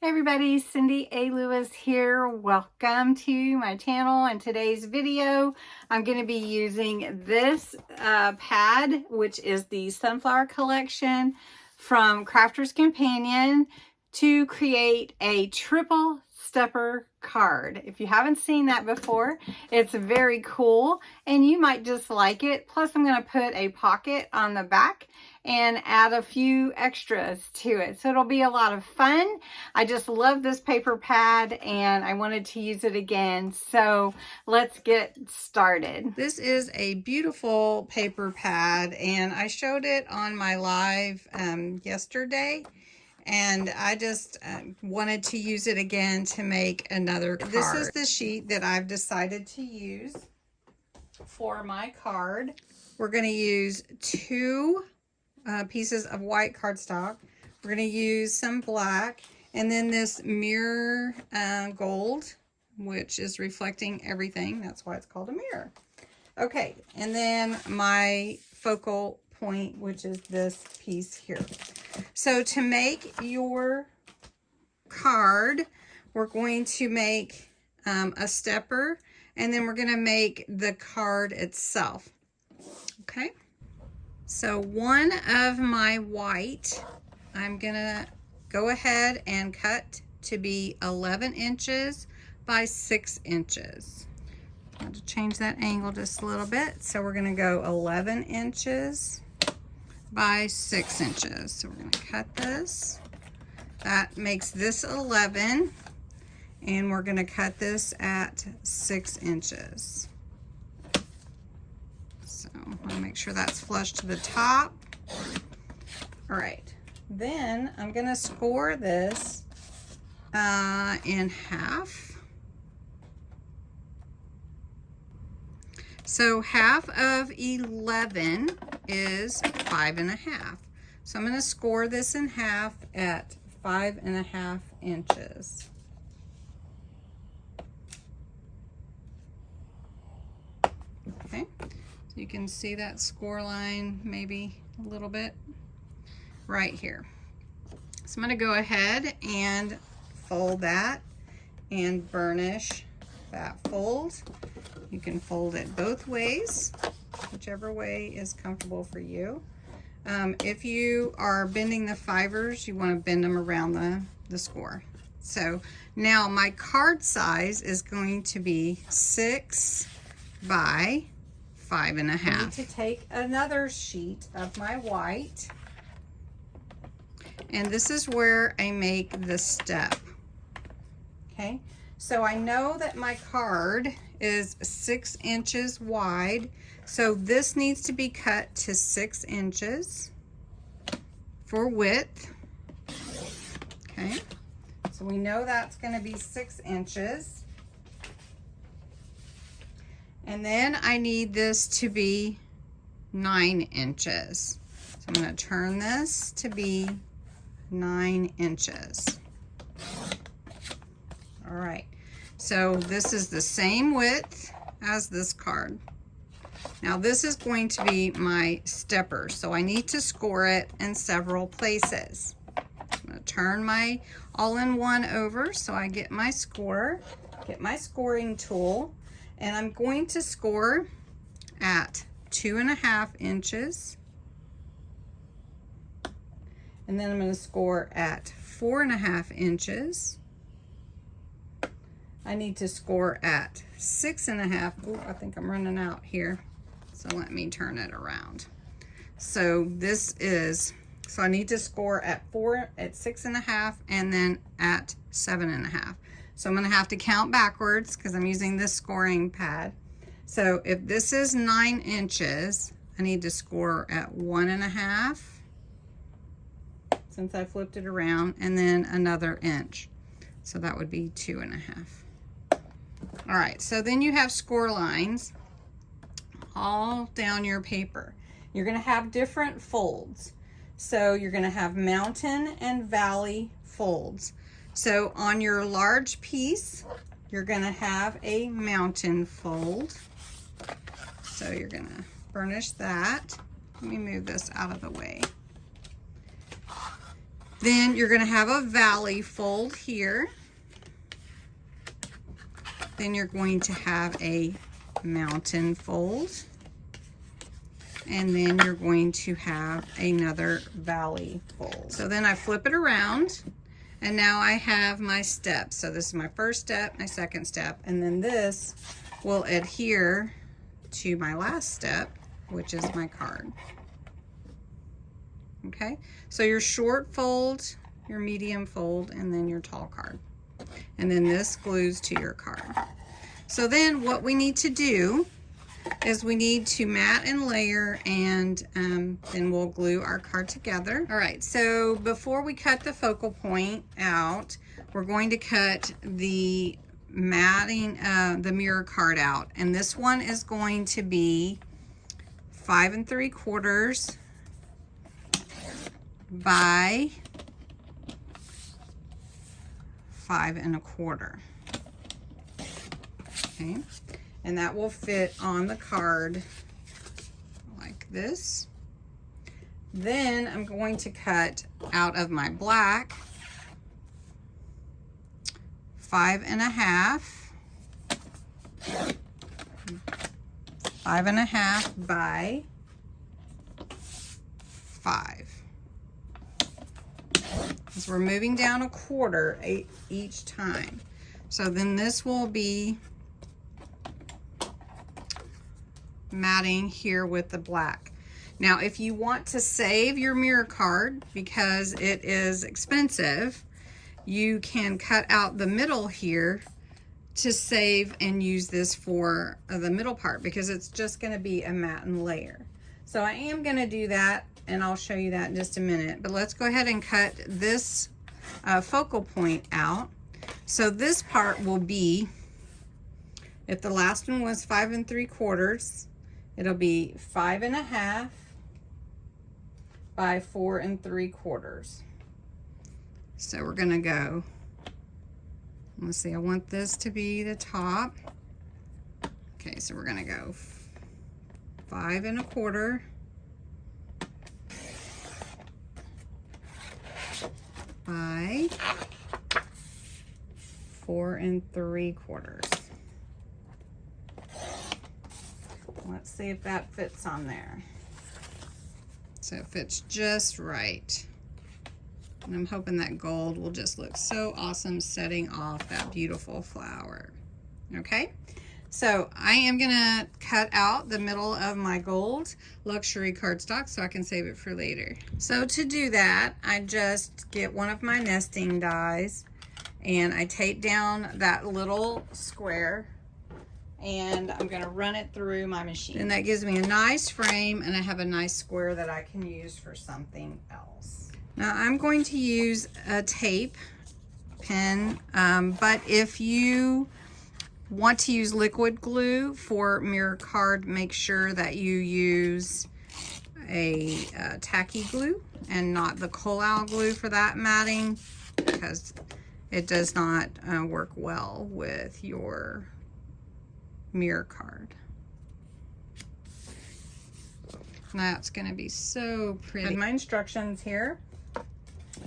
Hey everybody, Cindy A. Lewis here. Welcome to my channel. In today's video, I'm going to be using this pad, which is the Sunflower Collection from Crafter's Companion, to create a triple stepper card. If you haven't seen that before, it's very cool and you might just like it. Plus, I'm going to put a pocket on the back and add a few extras to it. So it'll be a lot of fun. I just love this paper pad and I wanted to use it again. So let's get started. This is a beautiful paper pad and I showed it on my live yesterday. And I just wanted to use it again to make another card. This is the sheet that I've decided to use for my card. We're going to use two pieces of white cardstock. We're going to use some black and then this mirror gold, which is reflecting everything. That's why it's called a mirror. Okay, and then my focal point, which is this piece here. So to make your card, we're going to make a stepper and then we're going to make the card itself. Okay. So one of my white, I'm going to go ahead and cut to be 11 inches by 6 inches. I have to change that angle just a little bit. So we're going to go 11 inches by 6 inches. So we're going to cut this. That makes this 11. And we're going to cut this at 6 inches. So I want to make sure that's flush to the top. All right. Then I'm going to score this in half. So half of 11 is 5.5. So I'm going to score this in half at 5.5 inches. Okay, so you can see that score line maybe a little bit right here. So I'm going to go ahead and fold that and burnish that fold. You can fold it both ways, whichever way is comfortable for you. If you are bending the fibers, you want to bend them around the score. So now my card size is going to be 6 by 5.5. I need to take another sheet of my white, and this is where I make the step. Okay, so I know that my card is 6 inches wide, so this needs to be cut to 6 inches for width. Okay, so we know that's going to be 6 inches. And then I need this to be 9 inches. So I'm going to turn this to be 9 inches. All right. So this is the same width as this card. Now this is going to be my stepper, so I need to score it in several places. I'm going to turn my all-in-one over so I get my score, get my scoring tool, and I'm going to score at 2.5 inches. And then I'm going to score at 4.5 inches. I need to score at 6.5. Oh, I think I'm running out here. So let me turn it around. So this is, so I need to score at 6.5 and then at 7.5. So I'm going to have to count backwards because I'm using this scoring pad. So if this is 9 inches, I need to score at 1.5 since I flipped it around, and then another inch. So that would be 2.5. All right, so then you have score lines all down your paper. You're going to have different folds. So you're going to have mountain and valley folds. So on your large piece, you're going to have a mountain fold. So you're going to burnish that. Let me move this out of the way. Then you're going to have a valley fold here. Then you're going to have a mountain fold. And then you're going to have another valley fold. So then I flip it around, and now I have my steps. So this is my first step, my second step, and then this will adhere to my last step, which is my card. Okay, so your short fold, your medium fold, and then your tall card. And then this glues to your card. So then what we need to do is we need to mat and layer, and then we'll glue our card together. All right, so before we cut the focal point out, we're going to cut the matting, the mirror card out. And this one is going to be 5 3/4 by 5 1/4. Okay, and that will fit on the card like this. Then I'm going to cut out of my black 5 1/2, 5 1/2 by 5. Because we're moving down 1/4 each time. So then this will be matting here with the black. Now, if you want to save your mirror card because it is expensive, you can cut out the middle here to save and use this for the middle part, because it's just going to be a mat and layer. So I am going to do that, and I'll show you that in just a minute. But let's go ahead and cut this focal point out. So this part will be, if the last one was 5 3/4, it'll be 5 1/2 by 4 3/4. So we're gonna go, let's see, I want this to be the top. Okay, so we're gonna go 5 1/4 by 4 3/4. Let's see if that fits on there. So it fits just right. And I'm hoping that gold will just look so awesome setting off that beautiful flower. Okay, so I am gonna cut out the middle of my gold luxury cardstock so I can save it for later. So to do that, I just get one of my nesting dies and I tape down that little square, and I'm gonna run it through my machine. And that gives me a nice frame, and I have a nice square that I can use for something else. Now I'm going to use a tape pen, but if you want to use liquid glue for mirror card, make sure that you use a tacky glue and not the Collal glue for that matting, because it does not work well with your mirror card. That's going to be so pretty. I have my instructions here.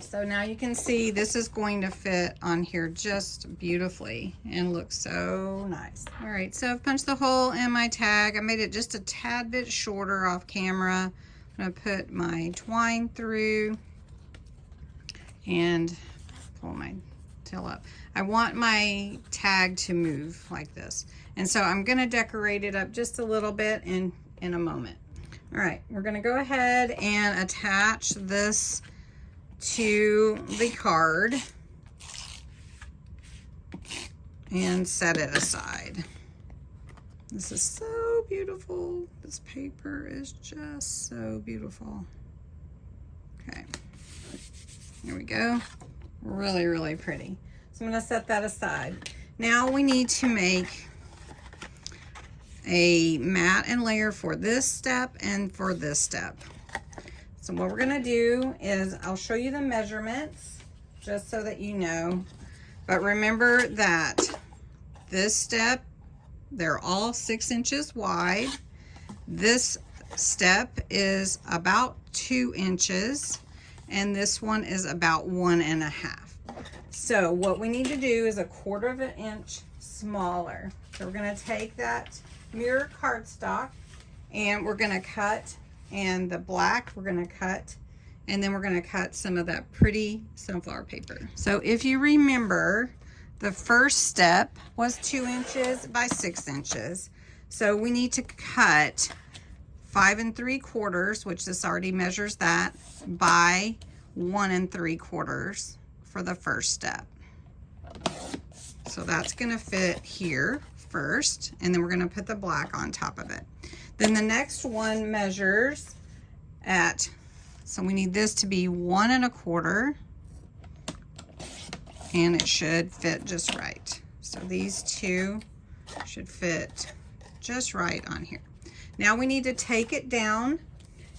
So now you can see this is going to fit on here just beautifully and look so nice. All right, so I've punched the hole in my tag. I made it just a tad bit shorter off camera. I'm going to put my twine through and pull my tail up. I want my tag to move like this. And so I'm going to decorate it up just a little bit in a moment. All right, we're going to go ahead and attach this to the card and set it aside. This is so beautiful. This paper is just so beautiful. Okay, here we go. Really, really pretty. So I'm going to set that aside. Now we need to make a mat and layer for this step and for this step. So what we're gonna do is I'll show you the measurements just so that you know. But remember that this step, they're all 6 inches wide. This step is about 2 inches. and this one is about 1.5. So what we need to do is 1/4 of an inch smaller. So we're going to take that mirror cardstock and we're going to cut, and the black we're going to cut, and then we're going to cut some of that pretty sunflower paper. So if you remember, the first step was 2 inches by 6 inches. So we need to cut 5 3/4, which this already measures that, by 1 3/4 for the first step. So that's going to fit here first, and then we're going to put the black on top of it. Then the next one measures at, so we need this to be 1 1/4, and it should fit just right. So these two should fit just right on here. Now we need to take it down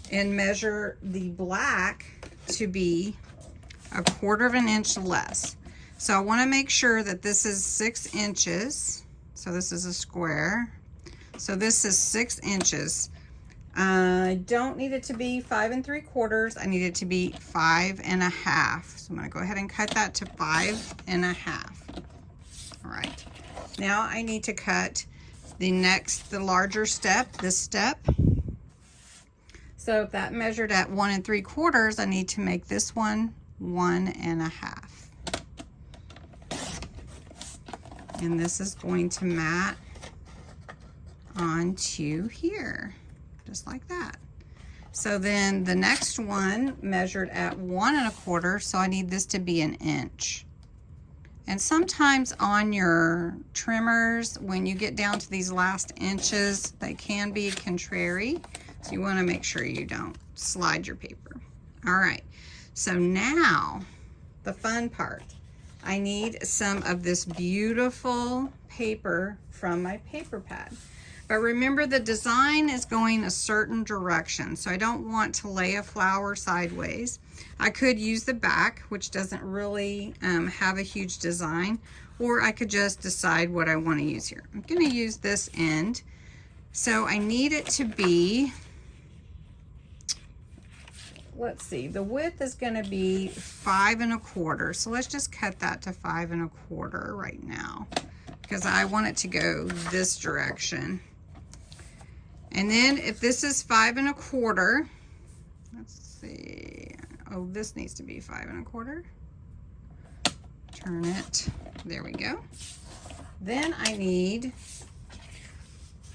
and measure the black to be 1/4 of an inch less. So I want to make sure that this is 6 inches. So this is a square. So this is 6 inches. I don't need it to be 5 3/4. I need it to be 5 1/2. So I'm going to go ahead and cut that to 5 1/2. All right. Now I need to cut the larger step, this step. So if that measured at 1 3/4, I need to make this one 1 1/2. And this is going to mat onto here, just like that. So then the next one measured at 1 1/4, so I need this to be 1 inch. And sometimes on your trimmers, when you get down to these last inches, they can be contrary. So you want to make sure you don't slide your paper. All right, so now the fun part. I need some of this beautiful paper from my paper pad. But remember, the design is going a certain direction, so I don't want to lay a flower sideways. I could use the back, which doesn't really have a huge design, or I could just decide what I want to use here. I'm going to use this end. So I need it to be, let's see, the width is going to be 5 1/4. So let's just cut that to 5 1/4 right now, because I want it to go this direction. And then if this is 5 1/4, let's see, oh, this needs to be 5 1/4. Turn it, there we go. Then I need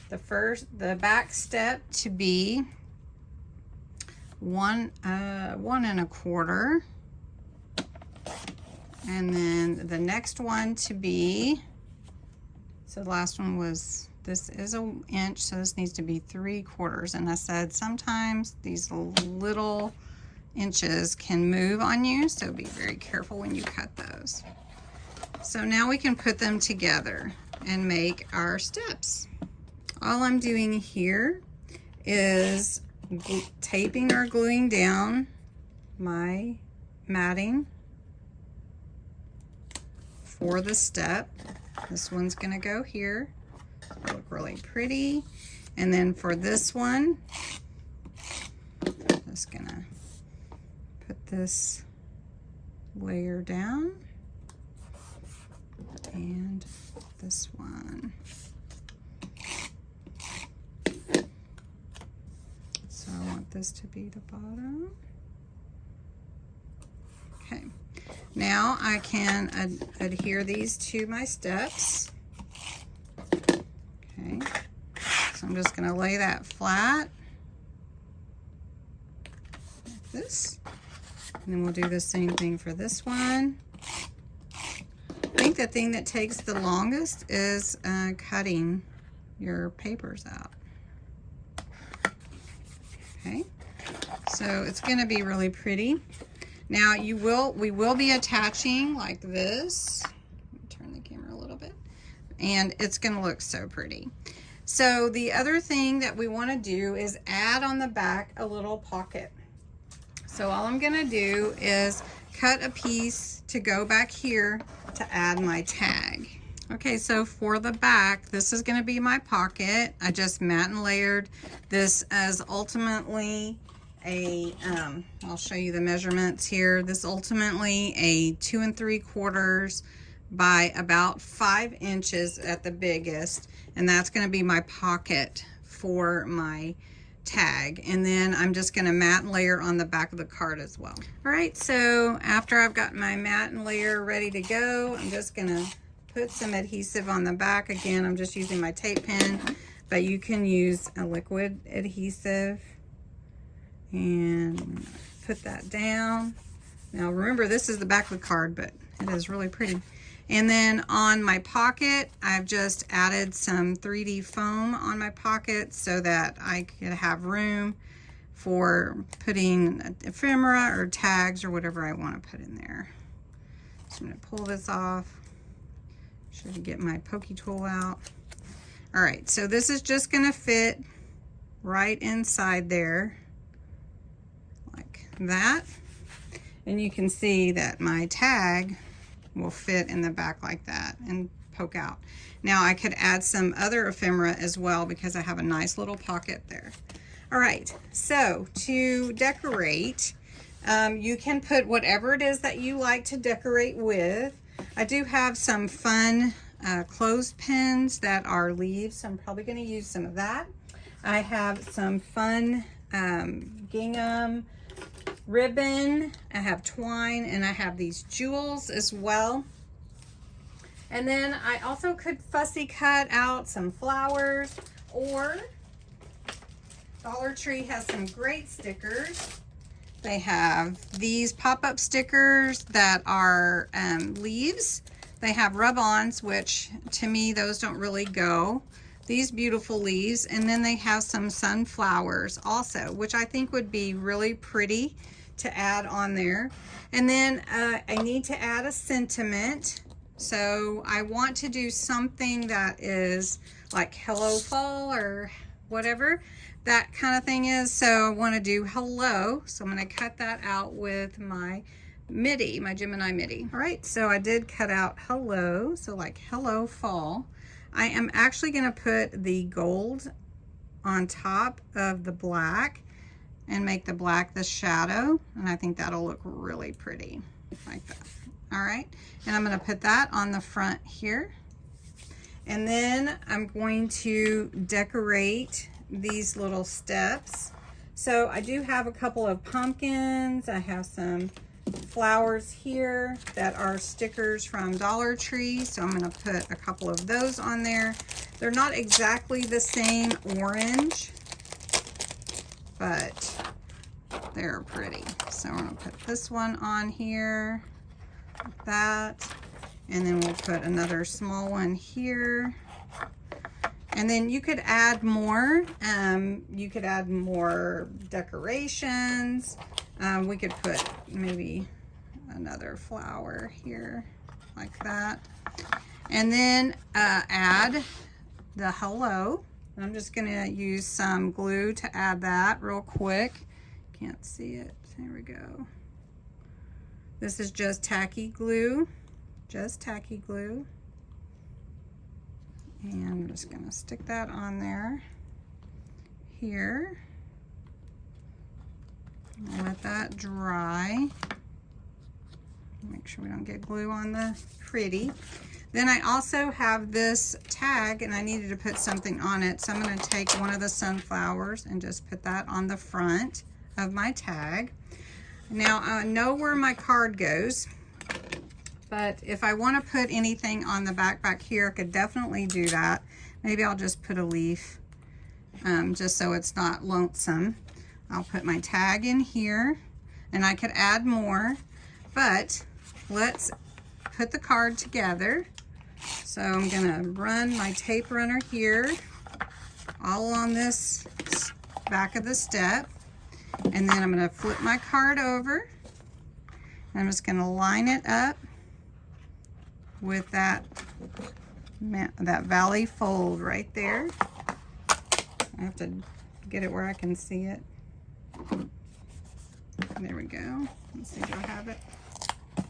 the back step to be 1 1/4, and then the next one to be, so the last one was, this is 1 inch, so this needs to be 3/4. And I said sometimes these little inches can move on you, so be very careful when you cut those. So now we can put them together and make our steps. All I'm doing here is taping or gluing down my matting for the step. This one's going to go here. It'll look really pretty. And then for this one, I'm just going to put this layer down, and this one. So I want this to be the bottom. Okay, now I can adhere these to my steps. Okay, so I'm just going to lay that flat like this, and then we'll do the same thing for this one. I think the thing that takes the longest is cutting your papers out. Okay, so it's going to be really pretty. Now we will be attaching like this. Let me turn the camera a little bit, and it's going to look so pretty. So the other thing that we want to do is add on the back a little pocket. So all I'm going to do is cut a piece to go back here to add my tag. Okay, so for the back, this is going to be my pocket. I just mat and layered this as ultimately I'll show you the measurements here. This ultimately a 2 3/4 by about 5 inches at the biggest, and that's going to be my pocket for my tag. And then I'm just going to mat and layer on the back of the card as well. All right, so after I've got my mat and layer ready to go, I'm just going to put some adhesive on the back. Again, I'm just using my tape pen, but you can use a liquid adhesive. And put that down. Now remember, this is the back of the card, but it is really pretty. And then on my pocket, I've just added some 3D foam on my pocket so that I could have room for putting ephemera or tags or whatever I want to put in there. So I'm going to pull this off. Should get my pokey tool out. All right, so this is just going to fit right inside there like that. And you can see that my tag will fit in the back like that and poke out. Now I could add some other ephemera as well because I have a nice little pocket there. All right, so to decorate, you can put whatever it is that you like to decorate with. I do have some fun clothespins that are leaves, so I'm probably going to use some of that. I have some fun gingham ribbon, I have twine, and I have these jewels as well. And then I also could fussy cut out some flowers, or Dollar Tree has some great stickers. They have these pop-up stickers that are leaves. They have rub-ons, which to me those don't really go. These beautiful leaves, and then they have some sunflowers also, which I think would be really pretty to add on there. And then I need to add a sentiment, so I want to do something that is like hello fall or whatever that kind of thing is. So I want to do hello, so I'm going to cut that out with my MIDI, my Gemini MIDI. All right, so I did cut out hello, so like hello fall. I am actually going to put the gold on top of the black and make the black the shadow, and I think that'll look really pretty like that. All right, and I'm going to put that on the front here, and then I'm going to decorate these little steps. So I do have a couple of pumpkins. I have some flowers here that are stickers from Dollar Tree, so I'm going to put a couple of those on there. They're not exactly the same orange, but they're pretty. So I'm going to put this one on here, like that, and then we'll put another small one here. And then you could add more. You could add more decorations. We could put maybe another flower here like that. And then add the hello. I'm just going to use some glue to add that real quick. Can't see it. There we go. This is just tacky glue. Just tacky glue. And I'm just going to stick that on there here. Let that dry. Make sure we don't get glue on the pretty. Then I also have this tag, and I needed to put something on it, so I'm going to take one of the sunflowers and just put that on the front of my tag. Now I know where my card goes, but if I want to put anything on the back here, I could definitely do that. Maybe I'll just put a leaf, just so it's not lonesome. I'll put my tag in here, and I could add more, but let's put the card together. So I'm gonna run my tape runner here, all on this back of the step, and then I'm gonna flip my card over. I'm just gonna line it up with that valley fold right there. I have to get it where I can see it. There we go. Let's see if I have it.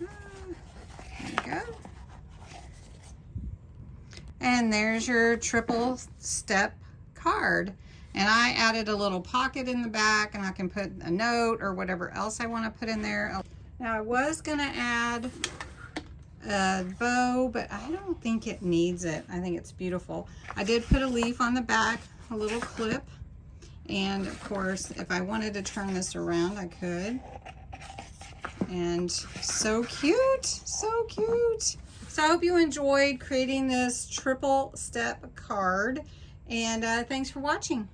There we go. And there's your triple step card. And I added a little pocket in the back, and I can put a note or whatever else I want to put in there. Now I was going to add a bow, but I don't think it needs it. I think it's beautiful. I did put a leaf on the back, a little clip. And of course, if I wanted to turn this around, I could. And so cute, so cute. So I hope you enjoyed creating this triple step card. And thanks for watching.